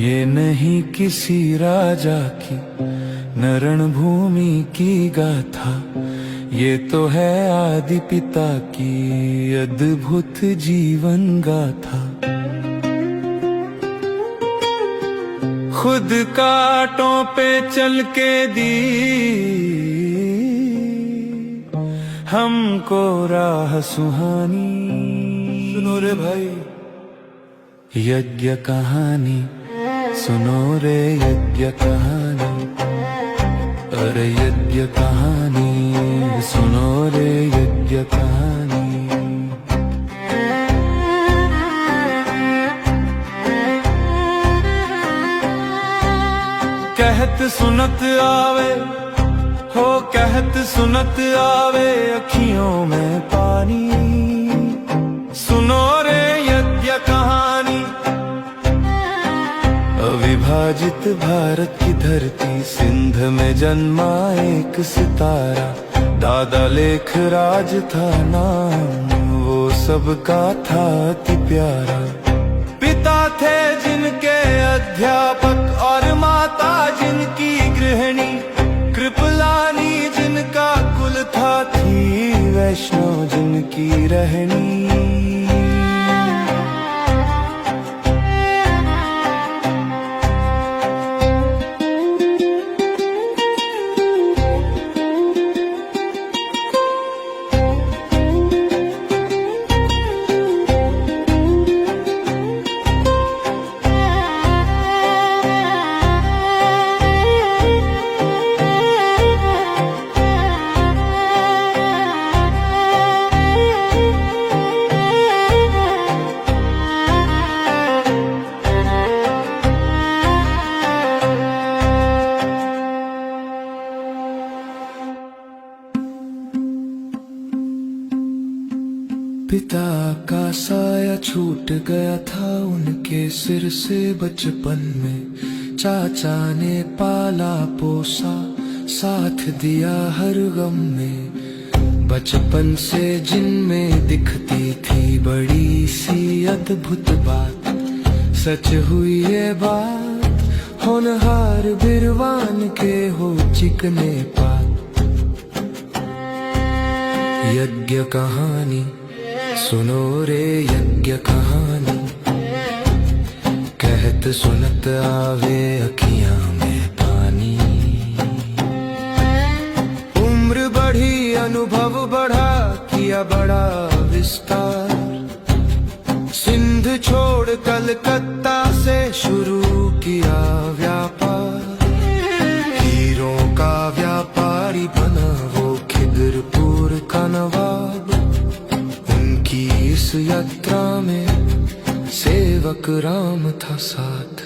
ये नहीं किसी राजा की न रणभूमि की गाथा, ये तो है आदि पिता की अद्भुत जीवन गाथा। खुद कांटों पे चल के दी हमको राह सुहानी। सुनो रे भाई यज्ञ कहानी, सुनो रे यज्ञ कहानी, अरे यज्ञ कहानी, सुनो रे यज्ञ कहानी। कहत सुनत आवे हो, कहत सुनत आवे अखियों में पानी। सुनो रे यज्ञ कहानी, अविभाजित भारत की धरती, सिंध में जन्मा एक सितारा। दादा लेख राज था नाम, वो सबका था अति प्यारा। पिता थे जिनके अध्यापक और माता जिनकी गृहिणी। कृपलानी जिनका कुल था, थी वैष्णव जिनकी रहनी। पिता का साया छूट गया था उनके सिर से बचपन में। चाचा ने पाला पोसा, साथ दिया हर गम में। बचपन से जिनमें दिखती थी बड़ी सी अद्भुत बात, सच हुई ये बात होनहार बिरवान के हो चिकने पात। यज्ञ कहानी, सुनो रे यज्ञ कहानी, कहत सुनत आवे अखियां में पानी। उम्र बढ़ी अनुभव बढ़ा, किया बड़ा विस्तार। सिंध छोड़ कलकत्ता से शुरू किया व्यापार। हीरों का व्यापारी बना वो खिदरपुर का नवाब। इस यात्रा में सेवक राम था साथ।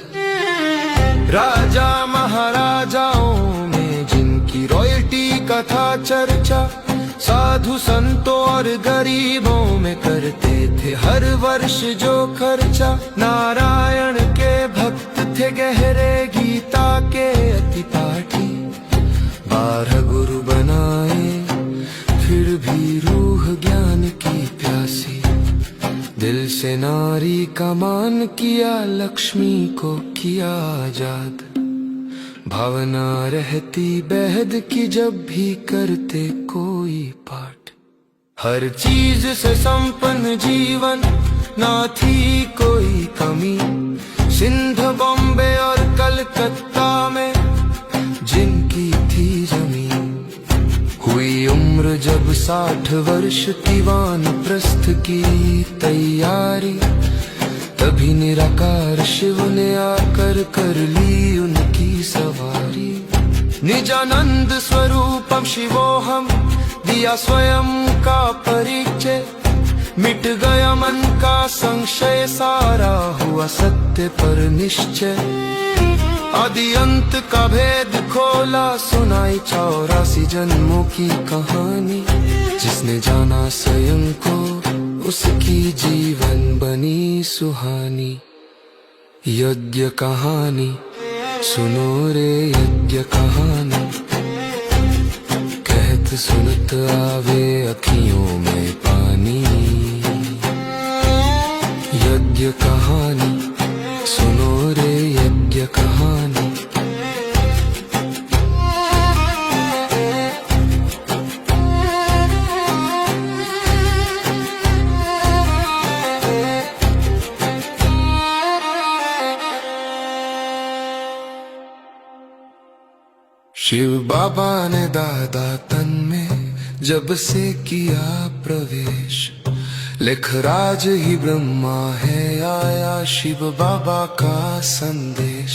राजा महाराजाओं में जिनकी रॉयल्टी का था चर्चा, साधु संतों और गरीबों में करते थे हर वर्ष जो खर्चा। नारायण के भक्त थे गहरे गीता के अति पाठी। 12 गुरु बनाए फिर भी रूह ज्ञान की प्यासी। दिल से नारी का मान किया, लक्ष्मी को किया आजाद। भावना रहती बेहद की जब भी करते कोई पाठ। हर चीज से संपन्न जीवन, ना थी कोई कमी। सिंध बॉम्बे और कलकत्ता में जिनकी थी जमीन। हुई उम्र जब 60 वर्ष की, वानप्रस्थ की तैयारी। तभी निराकार शिव ने आकर कर ली उनकी सवारी। निजानंद स्वरूपम शिवोहम, दिया स्वयं का परिचय। मिट गया मन का संशय, सारा हुआ सत्य पर निश्चय। आदि अंत का भेद खोला, सुनाई 84 जन्मों की कहानी। जिसने जाना स्वयं को, उसकी जीवन बनी सुहानी। यज्ञ कहानी, सुनो रे यज्ञ कहानी, कहत सुनत आवे अखियों में पानी। यज्ञ कहानी, सुनो रे यज्ञ यज्ञ कहानी। शिव बाबा ने दादा तन में जब से किया प्रवेश, लिख राज ही ब्रह्मा है आया शिव बाबा का संदेश।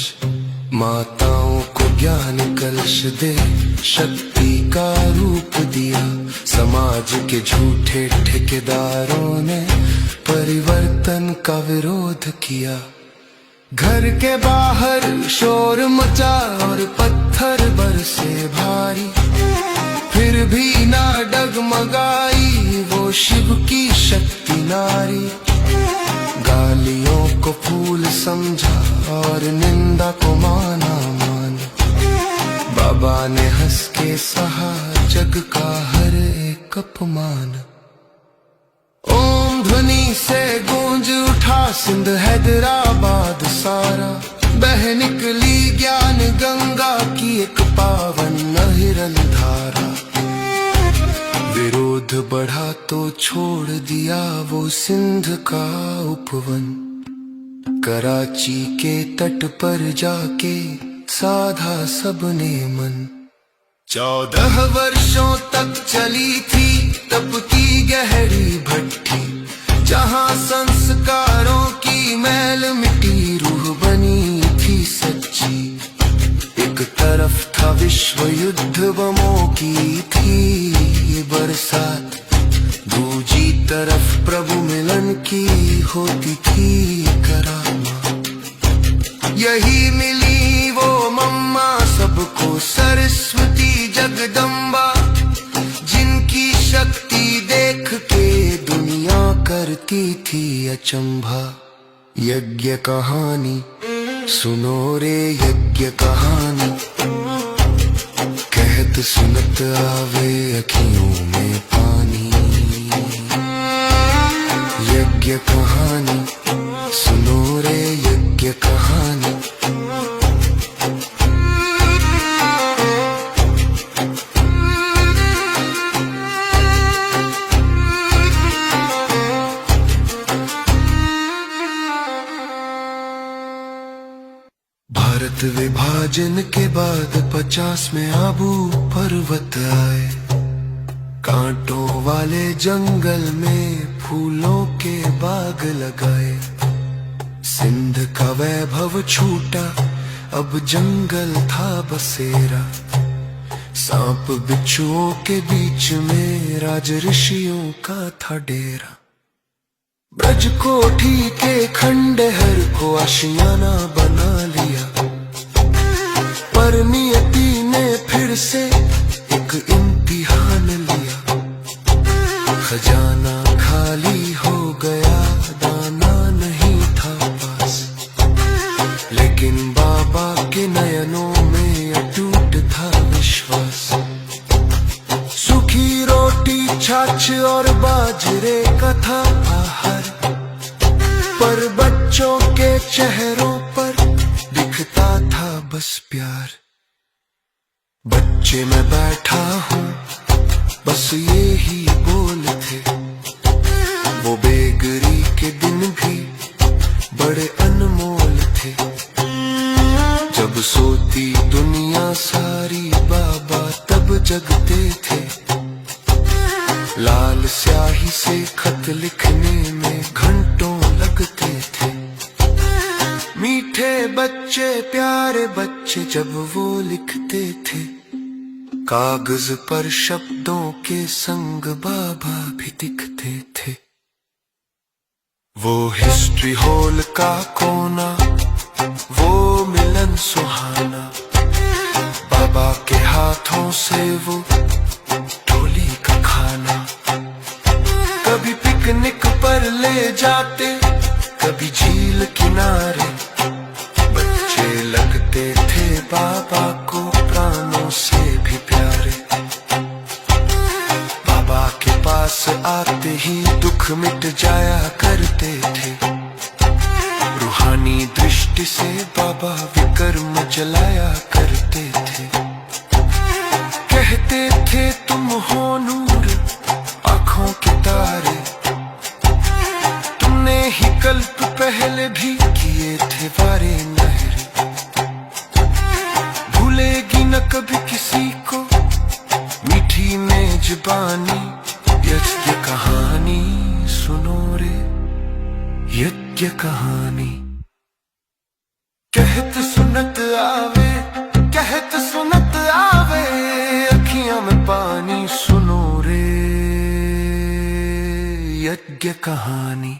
माताओं को ज्ञान कलश दे शक्ति का रूप दिया, समाज के झूठे ठेकेदारों ने परिवर्तन का विरोध किया। घर के बाहर शोर मचा और पत्थर बरसे भारी, फिर भी ना डगमगाई वो शिव की शक्ति नारी। गालियों को फूल समझा और निंदा को माना मान, बाबा ने हंस के सहा जग का हर एक अपमान। ओम ध्वनि से गूंज उठा सिंध हैदराबाद सारा, बह निकली ज्ञान गंगा की एक पावन नहिरन धारा। विरोध बढ़ा तो छोड़ दिया वो सिंध का उपवन, कराची के तट पर जाके साधा सबने मन। 14 वर्षों तक चली थी तप की गहरी भट्टी, जहाँ संस्कारों की मैल मिटी रूह बनी थी सच्ची। एक तरफ था विश्व युद्ध बमों की थी बरसात, दूजी तरफ प्रभु मिलन की होती थी करामात। यही मिली वो मम्मा सबको सरस्वती जगदम्बा, जिनकी शक्ति देख के दुनिया करती थी अचंभा। यज्ञ कहानी सुनो रे यज्ञ कहानी, कहत सुनत आवे अखियों में पानी। यज्ञ कहानी सुनो रे यज्ञ कहानी। भारत विभाजन के बाद 50 में आबू पर्वत आए, कांटों वाले जंगल में फूलों के बाग लगाए। सिंध का वैभव छूटा अब जंगल था बसेरा, सांप बिच्छुओं के बीच में राज ऋषियों का था डेरा। ब्रज कोठी के खंडहर को आशियाना बना लिया, पर नियति ने फिर से एक इम्तिहान लिया। खजाना खाली हो गया, दाना नहीं था पास, लेकिन बाबा के नयनों में अटूट था विश्वास। सूखी रोटी छाछ और बाजरे का था आहार, पर बच्चों के चेहरों पर दिखता था बस प्यार। बच्चे मैं बैठा हूँ बस ये ही बोल थे, वो बेगरी के दिन भी बड़े अनमोल थे। जब सोती दुनिया सारी बाबा तब जगते थे, लाल स्याही से खत लिखने में घंटों लगते थे। मीठे बच्चे प्यारे बच्चे जब वो लिखते थे, कागज पर शब्दों के संग बाबा भी दिखते थे। वो हिस्ट्री हॉल का कोना, वो मिलन सुहाना, बाबा के हाथों से वो ढोली का खाना। कभी पिकनिक पर ले जाते, कभी झील किनारे, बच्चे लगते थे बाबा को प्राणों से भी प्यारे। बाबा के पास आते ही दुख मिट जाया करते थे, रूहानी दृष्टि से बाबा कर्म चलाया करते थे। कहते थे तुम हो नूर आँखों के तारे, तुमने ही कल्प पहले भी किए थे वारे नहरे। भूलेगी न कभी किसी को मीठी मेजबानी, यज्ञ कहानी सुनो रे यज्ञ कहानी। कहत सुनत आवे, कहत सुनत आवे, अखियां में पानी सुनो रे यज्ञ कहानी।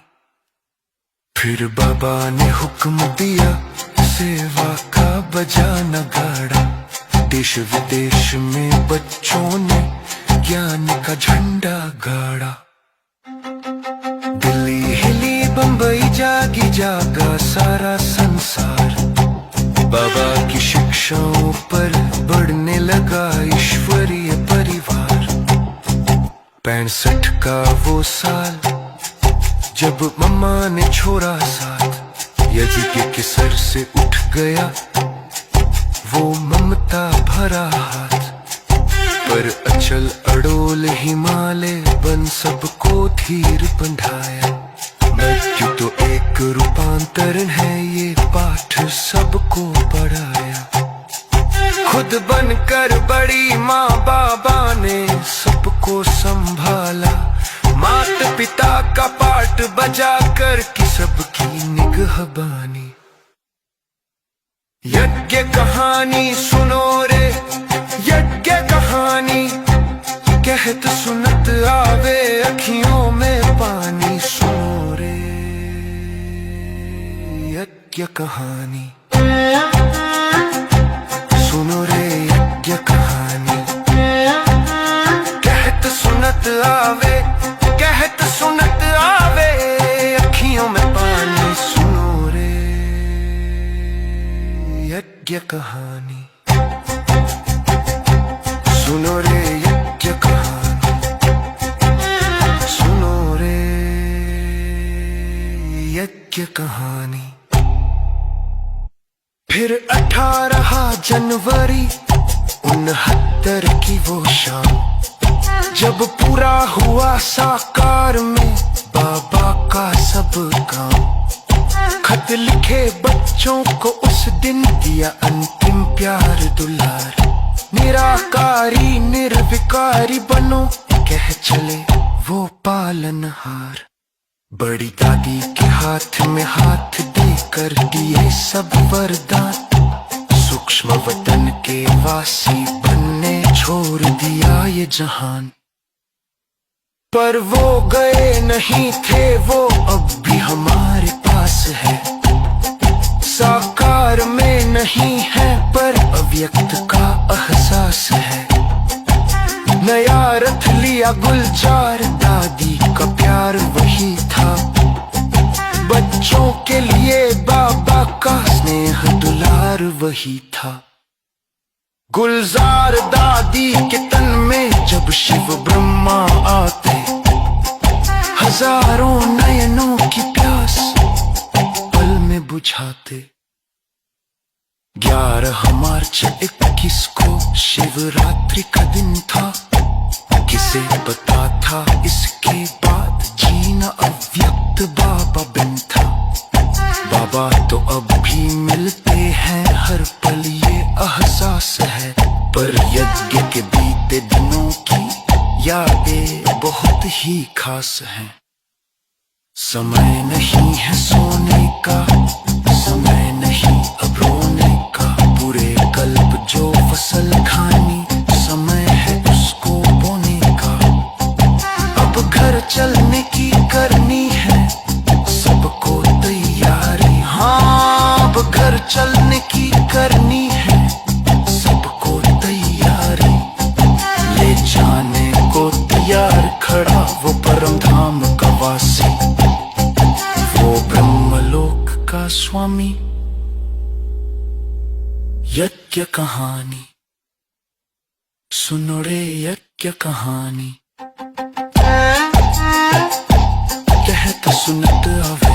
फिर बाबा ने हुक्म दिया सेवा का बजा नगाड़ा, देश विदेश में बच्चों ने ज्ञान का झंडा गाड़ा। दिल्ली हिली बंबई जागी जागा सारा संसार, बाबा की शिक्षाओं पर बढ़ने लगा ईश्वरीय परिवार। 65 का वो साल जब मम्मा ने छोड़ा साथ, यज्ञ के सर से उठ गया वो ममता भरा हाथ। पर अचल अडोल हिमालय बन सबको धीर बंधाया। मृत्यु तो एक रूपांतरण है, ये पाठ सबको पढ़ाया। खुद बनकर बड़ी माँ बाबा ने सबको संभाला, माता पिता का पाठ बजा कर की सबकी निगहबानी। यज्ञ कहानी सुनो रे यज्ञ कहानी, कहत सुनत आवे अखियों में पानी सुनो रे यज्ञ कहानी। सुनो रे यज्ञ कहानी, कहत सुनत आवे, कहत सुनत आवे अखियों में पानी सुनो रे यज्ञ कहानी। सुनो रे यज्ञ कहानी, सुनो रे यज्ञ कहानी। फिर 18 जनवरी 69 की वो शाम, जब पूरा हुआ साकार में बाबा का सब काम। खत लिखे बच्चों को उस दिन दिया अंतिम प्यार दुलार। निराकारी निर्विकारी बनो कह चले वो पालनहार। बड़ी दादी के हाथ में हाथ देकर दिए सब वरदान। सूक्ष्म वतन के वासी बनने छोड़ दिया ये जहान। पर वो गए नहीं थे, वो अब भी हमारे पास है। साकार में नहीं है पर अव्यक्त का एहसास है। नया रथ लिया गुलजार, दादी का प्यार वही था। बच्चों के लिए बाबा का स्नेह दुलार वही था। गुलजार दादी के तन में जब शिव ब्रह्मा आते, हजारों नयनों की प्यास पल में बुझाते। 11 मार्च 21 को शिवरात्रि का दिन था। किसे पता था इसके बाद जीना अव्यक्त बाबा बिन था। बाबा तो अब भी मिलते हैं हर पल, ये एहसास है। पर यज्ञ के बीते दिनों की यादें बहुत ही खास हैं। समय नहीं है सोने का, समय नहीं अब रोने का। पूरे कल्प जो फसल खानी, समय है उसको बोने का। अब घर चलने की करनी है सबको तैयारी। हाँ, अब घर चलने की करनी है सबको तैयारी। ले जाने को तैयार खड़ा वो परम धाम का वासी, वो ब्रह्मलोक का स्वामी। यज्ञ कहानी सुनो रे यज्ञ कहानी। कहत सुनत आवे